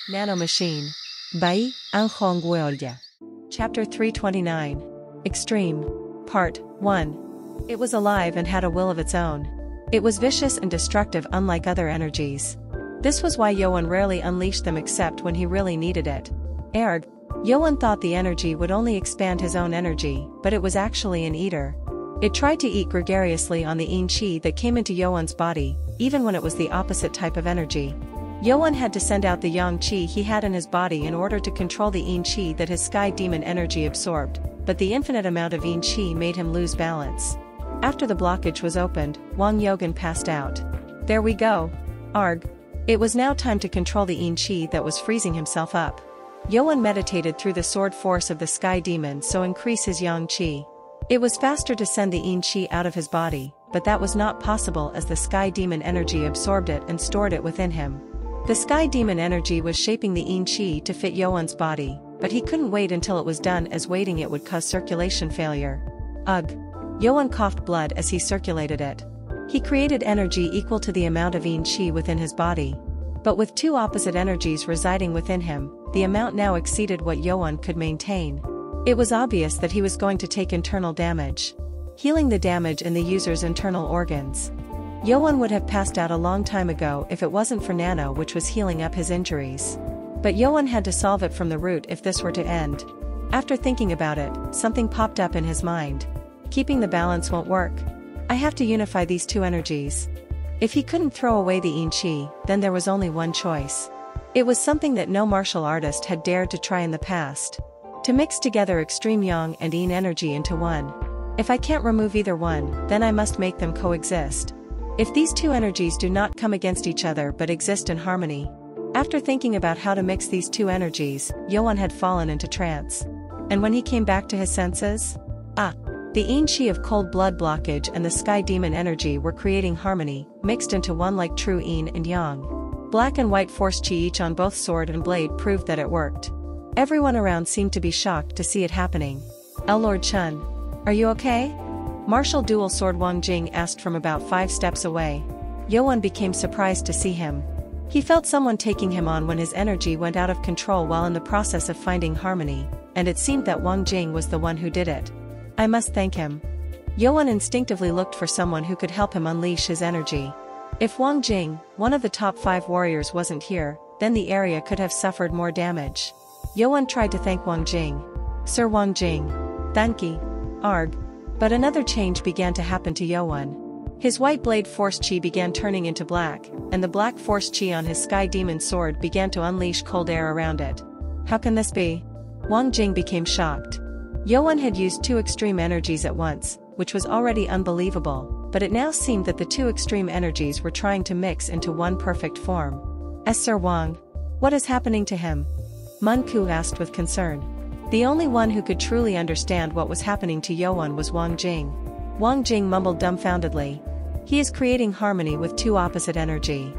Nano machine. Bai, ang Hongguolia. Chapter 329. Extreme. Part 1. It was alive and had a will of its own. It was vicious and destructive unlike other energies. This was why Yoan rarely unleashed them except when he really needed it. Erg. Yoan thought the energy would only expand his own energy, but it was actually an eater. It tried to eat gregariously on the yin qi that came into Yoan's body, even when it was the opposite type of energy. Yoan had to send out the yang qi he had in his body in order to control the yin qi that his sky demon energy absorbed, but the infinite amount of yin qi made him lose balance. After the blockage was opened, Wang Yogan passed out. There we go. Arg. It was now time to control the yin qi that was freezing himself up. Yoan meditated through the sword force of the sky demon so increase his yang qi. It was faster to send the yin qi out of his body, but that was not possible as the sky demon energy absorbed it and stored it within him. The sky demon energy was shaping the yin qi to fit Yoan's body, but he couldn't wait until it was done as waiting it would cause circulation failure. Ugh. Yoan coughed blood as he circulated it. He created energy equal to the amount of yin qi within his body. But with two opposite energies residing within him, the amount now exceeded what Yoan could maintain. It was obvious that he was going to take internal damage. Healing the damage in the user's internal organs. Yoan would have passed out a long time ago if it wasn't for Nano, which was healing up his injuries. But Yoan had to solve it from the root if this were to end. After thinking about it, something popped up in his mind. Keeping the balance won't work. I have to unify these two energies. If he couldn't throw away the yin qi, then there was only one choice. It was something that no martial artist had dared to try in the past. To mix together extreme yang and yin energy into one. If I can't remove either one, then I must make them coexist. If these two energies do not come against each other but exist in harmony. After thinking about how to mix these two energies, Yoan had fallen into trance. And when he came back to his senses? The yin qi of cold blood blockage and the sky demon energy were creating harmony, mixed into one like true yin and yang. Black and white force qi each on both sword and blade proved that it worked. Everyone around seemed to be shocked to see it happening. Lord Chun. Are you okay? Martial dual sword Wang Jing asked from about 5 steps away. Yoan became surprised to see him. He felt someone taking him on when his energy went out of control while in the process of finding harmony, and it seemed that Wang Jing was the one who did it. I must thank him. Yoan instinctively looked for someone who could help him unleash his energy. If Wang Jing, one of the top 5 warriors, wasn't here, then the area could have suffered more damage. Yoan tried to thank Wang Jing. Sir Wang Jing. Thank you. Arg. But another change began to happen to Yoan. His white blade force qi began turning into black, and the black force qi on his sky demon sword began to unleash cold air around it. How can this be? Wang Jing became shocked. Yoan had used 2 extreme energies at once, which was already unbelievable, but it now seemed that the 2 extreme energies were trying to mix into one perfect form. Sir Wang. What is happening to him? Mun Ku asked with concern. The only one who could truly understand what was happening to Yoan was Wang Jing. Wang Jing mumbled dumbfoundedly. He is creating harmony with 2 opposite energy.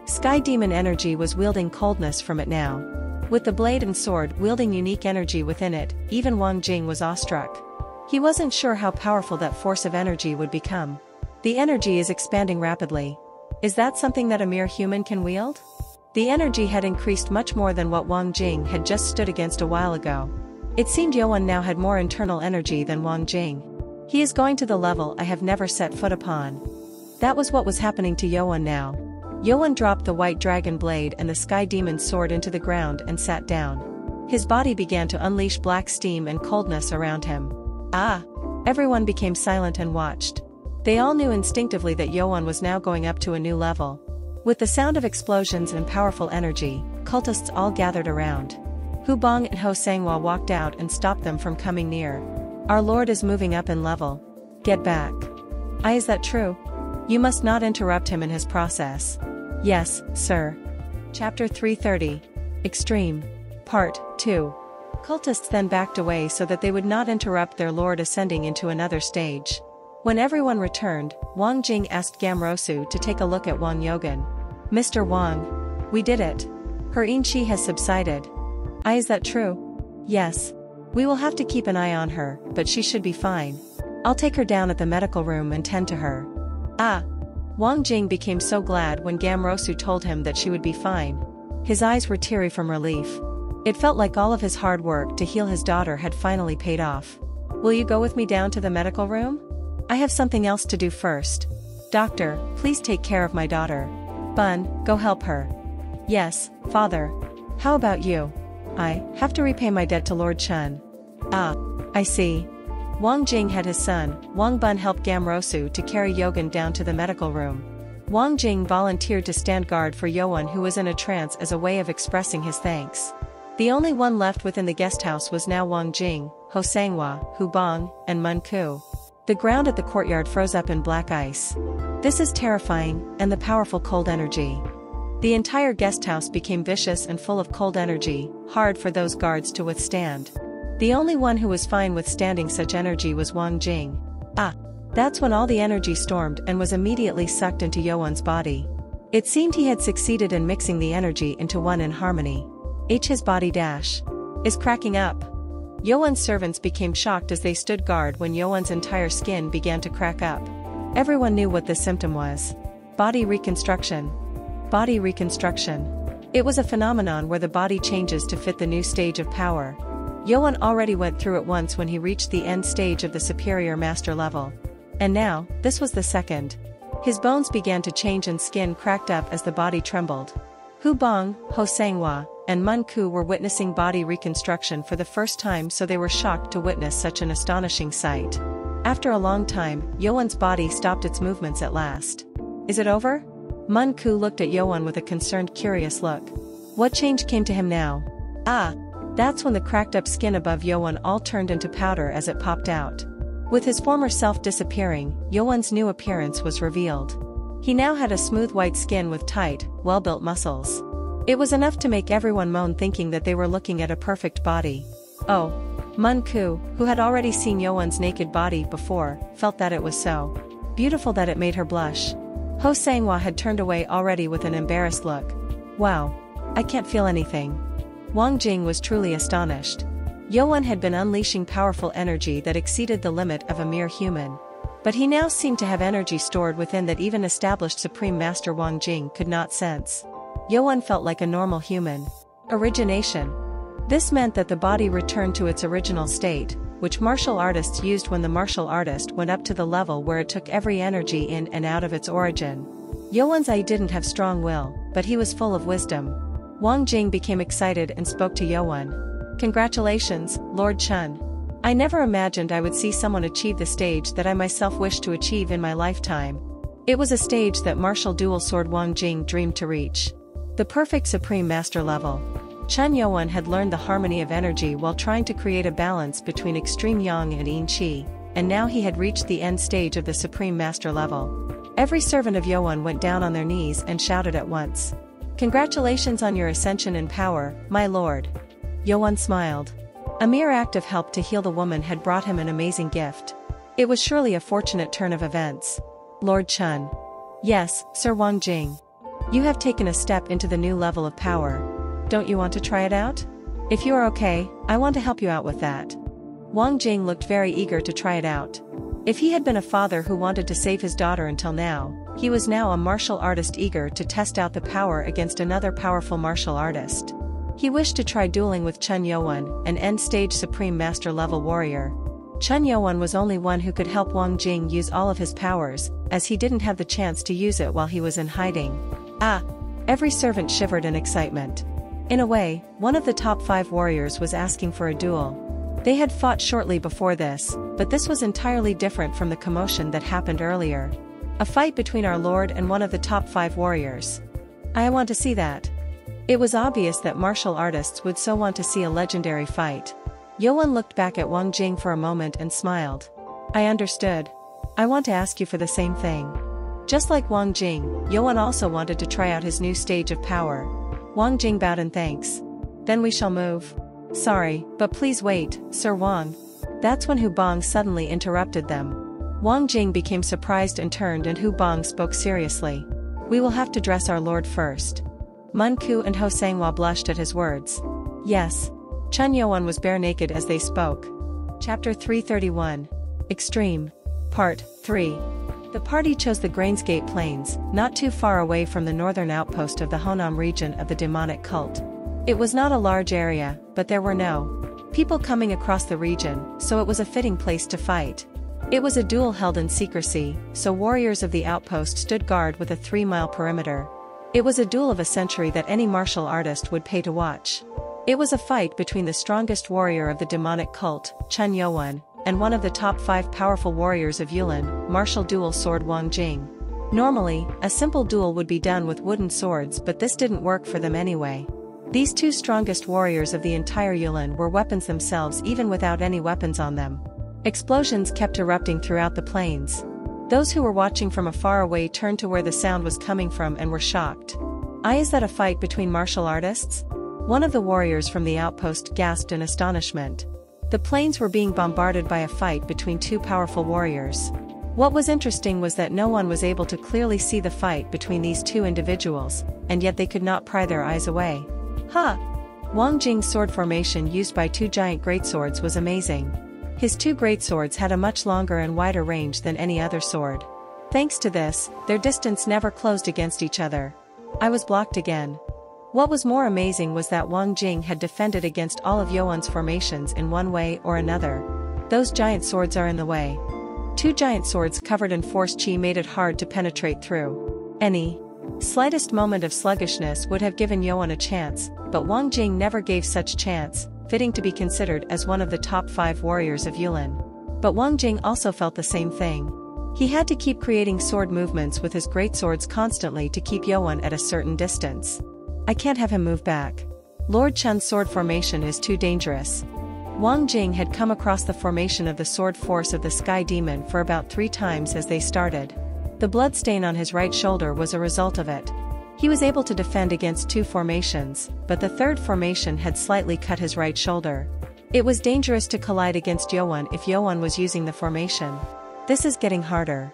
Sky demon energy was wielding coldness from it now. With the blade and sword wielding unique energy within it, even Wang Jing was awestruck. He wasn't sure how powerful that force of energy would become. The energy is expanding rapidly. Is that something that a mere human can wield? The energy had increased much more than what Wang Jing had just stood against a while ago. It seemed Yoan now had more internal energy than Wang Jing. He is going to the level I have never set foot upon. That was what was happening to Yoan now. Yoan dropped the white dragon blade and the sky demon's sword into the ground and sat down. His body began to unleash black steam and coldness around him. Everyone became silent and watched. They all knew instinctively that Yoan was now going up to a new level. With the sound of explosions and powerful energy, cultists all gathered around. Hu Bong and Ho Sanghua walked out and stopped them from coming near. Our lord is moving up in level. Get back. Is that true? You must not interrupt him in his process. Yes, sir. Chapter 330. Extreme. Part 2. Cultists then backed away so that they would not interrupt their lord ascending into another stage. When everyone returned, Wang Jing asked Gamrosu to take a look at Wang Yogan. Mr. Wang. We did it. Her yin qi has subsided. Is that true? Yes. We will have to keep an eye on her, but she should be fine. I'll take her down at the medical room and tend to her. Wang Jing became so glad when Gamrosu told him that she would be fine. His eyes were teary from relief. It felt like all of his hard work to heal his daughter had finally paid off. Will you go with me down to the medical room? I have something else to do first. Doctor, please take care of my daughter. Bun, go help her. Yes, father. How about you? I have to repay my debt to Lord Chun. Ah, I see. Wang Jing had his son, Wang Bun help Gamrosu to carry Yogan down to the medical room. Wang Jing volunteered to stand guard for Yoan, who was in a trance, as a way of expressing his thanks. The only one left within the guest house was now Wang Jing, Ho Sanghua, Hu Bang, and Mun Ku. The ground at the courtyard froze up in black ice. This is terrifying, and the powerful cold energy. The entire guest house became vicious and full of cold energy, hard for those guards to withstand. The only one who was fine withstanding such energy was Wang Jing. Ah! That's when all the energy stormed and was immediately sucked into Yoan's body. It seemed he had succeeded in mixing the energy into one in harmony. His body is cracking up. Yoan's servants became shocked as they stood guard when Yoan's entire skin began to crack up. Everyone knew what this symptom was. Body reconstruction. Body reconstruction. It was a phenomenon where the body changes to fit the new stage of power. Yoan already went through it once when he reached the end stage of the superior master level. And now, this was the second. His bones began to change and skin cracked up as the body trembled. Hu Bang, Ho Sanghua, and Mun Ku were witnessing body reconstruction for the first time, so they were shocked to witness such an astonishing sight. After a long time, Yoan's body stopped its movements at last. Is it over? Mun Ku looked at Yoan with a concerned, curious look. What change came to him now? Ah! That's when the cracked up skin above Yoan all turned into powder as it popped out. With his former self disappearing, Yoan's new appearance was revealed. He now had a smooth white skin with tight, well-built muscles. It was enough to make everyone moan, thinking that they were looking at a perfect body. Oh! Mun Ku, who had already seen Yoan's naked body before, felt that it was so beautiful that it made her blush. Ho Sanghua had turned away already with an embarrassed look. Wow! I can't feel anything. Wang Jing was truly astonished. Yoan had been unleashing powerful energy that exceeded the limit of a mere human. But he now seemed to have energy stored within that even established Supreme Master Wang Jing could not sense. Yoan felt like a normal human. Origination. This meant that the body returned to its original state, which martial artists used when the martial artist went up to the level where it took every energy in and out of its origin. Yoan's eye didn't have strong will, but he was full of wisdom. Wang Jing became excited and spoke to Yoan. Congratulations, Lord Chun. I never imagined I would see someone achieve the stage that I myself wished to achieve in my lifetime. It was a stage that martial dual sword Wang Jing dreamed to reach. The perfect Supreme Master level. Chun Yoan had learned the harmony of energy while trying to create a balance between extreme yang and yin qi, and now he had reached the end stage of the Supreme Master level. Every servant of Yoan went down on their knees and shouted at once. Congratulations on your ascension in power, my lord. Yoan smiled. A mere act of help to heal the woman had brought him an amazing gift. It was surely a fortunate turn of events. Lord Chun. Yes, Sir Wang Jing. You have taken a step into the new level of power. Don't you want to try it out? If you are okay, I want to help you out with that. Wang Jing looked very eager to try it out. If he had been a father who wanted to save his daughter until now, he was now a martial artist eager to test out the power against another powerful martial artist. He wished to try dueling with Chun Yoan, an end-stage Supreme Master level warrior. Chun Yoan was only one who could help Wang Jing use all of his powers, as he didn't have the chance to use it while he was in hiding. Ah! Every servant shivered in excitement. In a way, one of the top 5 warriors was asking for a duel. They had fought shortly before this, but this was entirely different from the commotion that happened earlier. A fight between our lord and one of the top 5 warriors. I want to see that. It was obvious that martial artists would so want to see a legendary fight. Yoan looked back at Wang Jing for a moment and smiled. I understood. I want to ask you for the same thing. Just like Wang Jing, Yoan also wanted to try out his new stage of power. Wang Jing bowed in thanks. Then we shall move. Sorry, but please wait, Sir Wang. That's when Hu Bang suddenly interrupted them. Wang Jing became surprised and turned, and Hu Bang spoke seriously. We will have to dress our lord first. Mun Ku and Ho Sanghua blushed at his words. Yes. Chun Yoan was bare naked as they spoke. Chapter 331. Extreme. Part 3. The party chose the Grainsgate Plains, not too far away from the northern outpost of the Honam region of the demonic cult. It was not a large area, but there were no people coming across the region, so it was a fitting place to fight. It was a duel held in secrecy, so warriors of the outpost stood guard with a 3-mile perimeter. It was a duel of a century that any martial artist would pay to watch. It was a fight between the strongest warrior of the demonic cult, Chen Youan, and one of the top 5 powerful warriors of Yulin, martial dual sword Wang Jing. Normally, a simple duel would be done with wooden swords, but this didn't work for them anyway. These 2 strongest warriors of the entire Yulin were weapons themselves even without any weapons on them. Explosions kept erupting throughout the plains. Those who were watching from afar away turned to where the sound was coming from and were shocked. Is that a fight between martial artists? One of the warriors from the outpost gasped in astonishment. The plains were being bombarded by a fight between 2 powerful warriors. What was interesting was that no one was able to clearly see the fight between these 2 individuals, and yet they could not pry their eyes away. Wang Jing's sword formation used by 2 giant greatswords was amazing. His 2 greatswords had a much longer and wider range than any other sword. Thanks to this, their distance never closed against each other. I was blocked again. What was more amazing was that Wang Jing had defended against all of Youan's formations in one way or another. Those giant swords are in the way. 2 giant swords covered in force chi made it hard to penetrate through. Any slightest moment of sluggishness would have given Youan a chance, but Wang Jing never gave such chance, fitting to be considered as one of the top 5 warriors of Yulin. But Wang Jing also felt the same thing. He had to keep creating sword movements with his greatswords constantly to keep Youan at a certain distance. I can't have him move back. Lord Chun's sword formation is too dangerous. Wang Jing had come across the formation of the sword force of the Sky Demon for about 3 times as they started. The blood stain on his right shoulder was a result of it. He was able to defend against 2 formations, but the 3rd formation had slightly cut his right shoulder. It was dangerous to collide against Youan if Youan was using the formation. This is getting harder.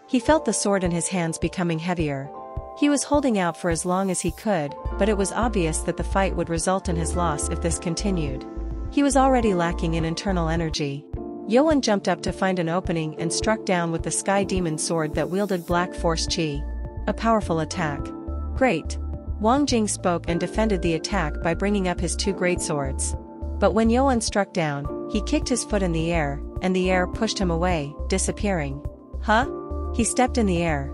He felt the sword in his hands becoming heavier. He was holding out for as long as he could, but it was obvious that the fight would result in his loss if this continued. He was already lacking in internal energy. Youan jumped up to find an opening and struck down with the Sky Demon sword that wielded black force chi. A powerful attack. Great. Wang Jing spoke and defended the attack by bringing up his 2 greatswords. But when Youan struck down, he kicked his foot in the air, and the air pushed him away, disappearing. He stepped in the air.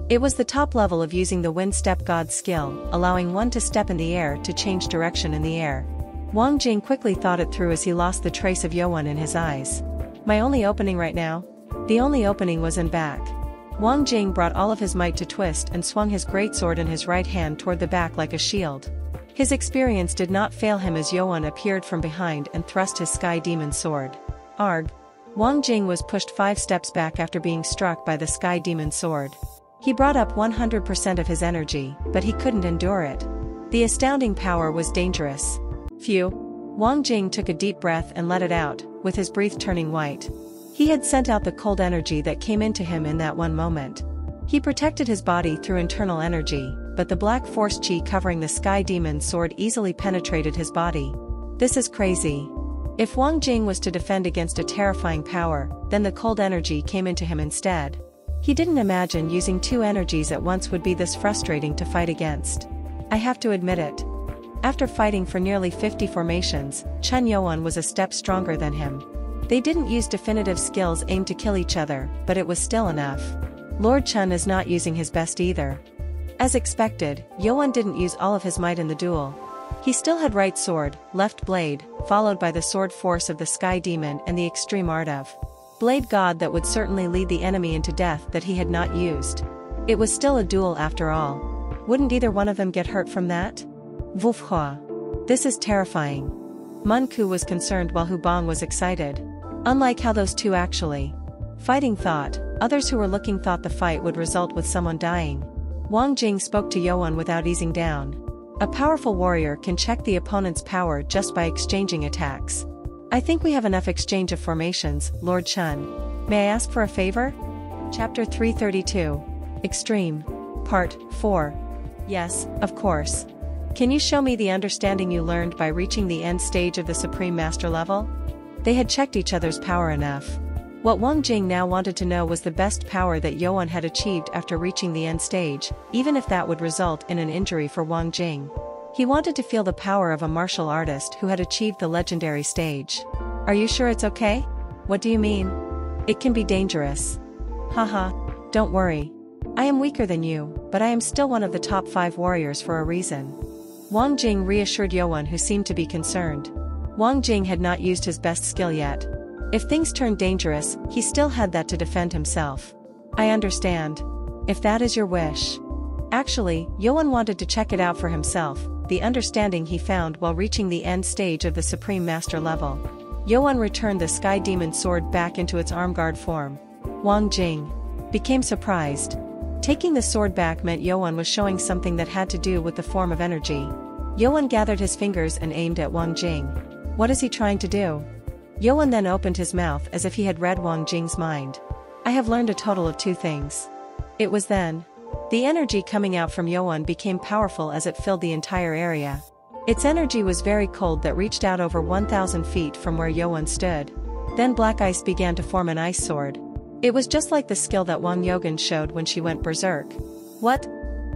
It was the top level of using the Wind Step God skill, allowing one to step in the air to change direction in the air. Wang Jing quickly thought it through as he lost the trace of Youan in his eyes. My only opening right now? The only opening was in back. Wang Jing brought all of his might to twist and swung his greatsword in his right hand toward the back like a shield. His experience did not fail him as Youan appeared from behind and thrust his Sky Demon sword. Arg! Wang Jing was pushed 5 steps back after being struck by the Sky Demon sword. He brought up 100% of his energy, but he couldn't endure it. The astounding power was dangerous. Phew! Wang Jing took a deep breath and let it out, with his breath turning white. He had sent out the cold energy that came into him in that one moment. He protected his body through internal energy, but the black force chi covering the Sky Demon sword easily penetrated his body. This is crazy. If Wang Jing was to defend against a terrifying power, then the cold energy came into him instead. He didn't imagine using 2 energies at once would be this frustrating to fight against. I have to admit it. After fighting for nearly 50 formations, Chen Youan was a step stronger than him. They didn't use definitive skills aimed to kill each other, but it was still enough. Lord Chen is not using his best either. As expected, Youan didn't use all of his might in the duel. He still had right sword, left blade, followed by the sword force of the Sky Demon and the extreme art of Blade God that would certainly lead the enemy into death that he had not used. It was still a duel after all. Wouldn't either one of them get hurt from that? Wufhua. This is terrifying. Mun Ku was concerned while Hu Bang was excited. Unlike how those 2 actually fighting thought, others who were looking thought the fight would result with someone dying. Wang Jing spoke to Youan without easing down. A powerful warrior can check the opponent's power just by exchanging attacks. I think we have enough exchange of formations, Lord Chen. May I ask for a favor? Chapter 332. Extreme. Part 4. Yes, of course. Can you show me the understanding you learned by reaching the end stage of the Supreme Master level? They had checked each other's power enough. What Wang Jing now wanted to know was the best power that Yuan had achieved after reaching the end stage, even if that would result in an injury for Wang Jing. He wanted to feel the power of a martial artist who had achieved the legendary stage. Are you sure it's okay? What do you mean? It can be dangerous. Haha, don't worry. I am weaker than you, but I am still one of the top 5 warriors for a reason. Wang Jing reassured Yuan, who seemed to be concerned. Wang Jing had not used his best skill yet. If things turned dangerous, he still had that to defend himself. I understand. If that is your wish. Actually, Yuan wanted to check it out for himself, the understanding he found while reaching the end stage of the Supreme Master level. Yuan returned the Sky Demon sword back into its armguard form. Wang Jing became surprised. Taking the sword back meant Yuan was showing something that had to do with the form of energy. Yuan gathered his fingers and aimed at Wang Jing. What is he trying to do? Yuan then opened his mouth as if he had read Wang Jing's mind. I have learned a total of 2 things. It was then. The energy coming out from Yuan became powerful as it filled the entire area. Its energy was very cold that reached out over 1,000 feet from where Yuan stood. Then black ice began to form an ice sword. It was just like the skill that Wang Yogan showed when she went berserk. What?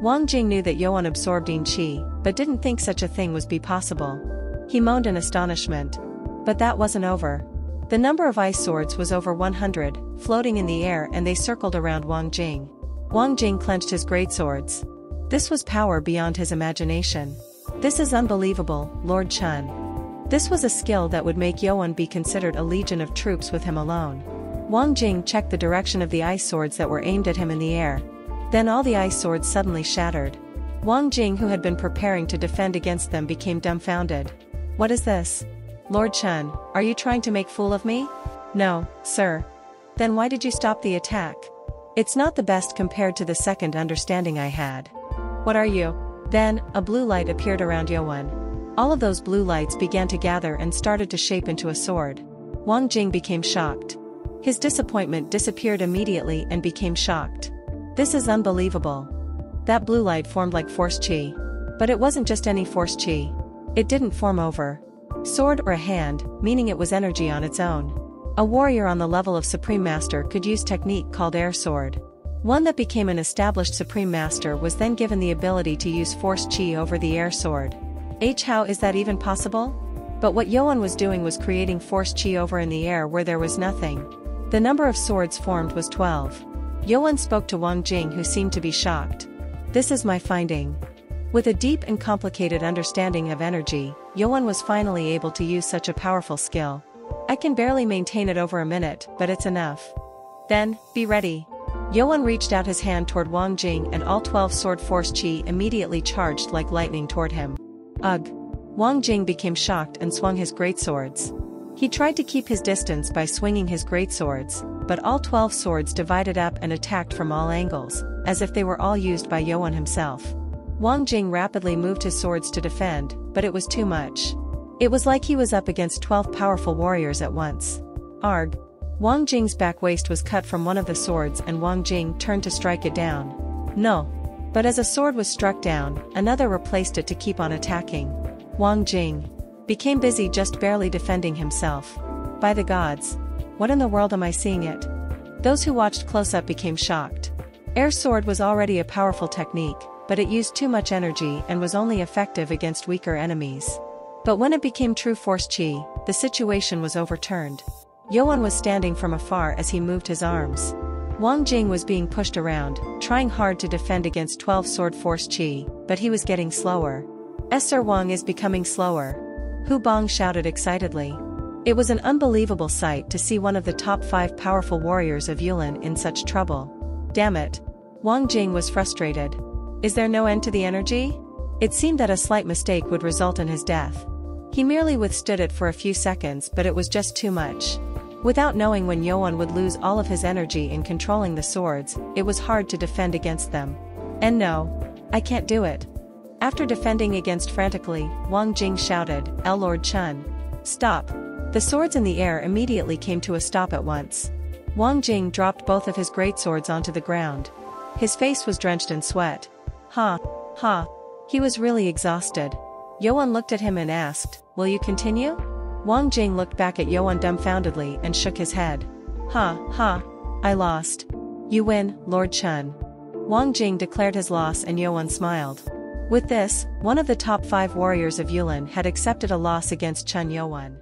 Wang Jing knew that Yuan absorbed Yin Qi, but didn't think such a thing was possible. He moaned in astonishment. But that wasn't over. The number of ice swords was over 100, floating in the air, and they circled around Wang Jing. Wang Jing clenched his greatswords. This was power beyond his imagination. This is unbelievable, Lord Chun. This was a skill that would make Yuan be considered a legion of troops with him alone. Wang Jing checked the direction of the ice swords that were aimed at him in the air. Then all the ice swords suddenly shattered. Wang Jing, who had been preparing to defend against them, became dumbfounded. What is this? Lord Chun, are you trying to make fool of me? No, sir. Then why did you stop the attack? It's not the best compared to the second understanding I had. What are you? Then, a blue light appeared around Yuan. All of those blue lights began to gather and started to shape into a sword. Wang Jing became shocked. His disappointment disappeared immediately and became shocked. This is unbelievable. That blue light formed like force chi. But it wasn't just any force chi. It didn't form over sword or a hand, meaning it was energy on its own. A warrior on the level of Supreme Master could use technique called air sword. One that became an established Supreme Master was then given the ability to use force chi over the air sword. How is that even possible? But what Yuan was doing was creating force chi over in the air where there was nothing. The number of swords formed was 12. Yuan spoke to Wang Jing, who seemed to be shocked. This is my finding. With a deep and complicated understanding of energy, Yuan was finally able to use such a powerful skill. I can barely maintain it over a minute, but it's enough. Then, be ready. Yuan reached out his hand toward Wang Jing, and all 12 sword force chi immediately charged like lightning toward him. Ugh! Wang Jing became shocked and swung his greatswords. He tried to keep his distance by swinging his greatswords, but all 12 swords divided up and attacked from all angles, as if they were all used by Yuan himself. Wang Jing rapidly moved his swords to defend, but it was too much. It was like he was up against 12 powerful warriors at once. Arg! Wang Jing's back waist was cut from one of the swords, and Wang Jing turned to strike it down. No! But as a sword was struck down, another replaced it to keep on attacking. Wang Jing became busy just barely defending himself. By the gods! What in the world am I seeing it? Those who watched close up became shocked. Air sword was already a powerful technique, but it used too much energy and was only effective against weaker enemies. But when it became true force chi, the situation was overturned. Yuan was standing from afar as he moved his arms. Wang Jing was being pushed around, trying hard to defend against 12 sword force chi, but he was getting slower. Sir Wang is becoming slower. Hu Bong shouted excitedly. It was an unbelievable sight to see one of the top 5 powerful warriors of Yulin in such trouble. Damn it! Wang Jing was frustrated. Is there no end to the energy? It seemed that a slight mistake would result in his death. He merely withstood it for a few seconds, but it was just too much. Without knowing when Yuan would lose all of his energy in controlling the swords, it was hard to defend against them. And no, I can't do it. After defending against frantically, Wang Jing shouted, "El Lord Chun! Stop!" The swords in the air immediately came to a stop at once. Wang Jing dropped both of his greatswords onto the ground. His face was drenched in sweat. Ha! Ha! He was really exhausted. Yuan looked at him and asked, "Will you continue?" Wang Jing looked back at Yuan dumbfoundedly and shook his head. Ha, ha. I lost. You win, Lord Chun. Wang Jing declared his loss and Yuan smiled. With this, one of the top 5 warriors of Yulin had accepted a loss against Chun Yuan.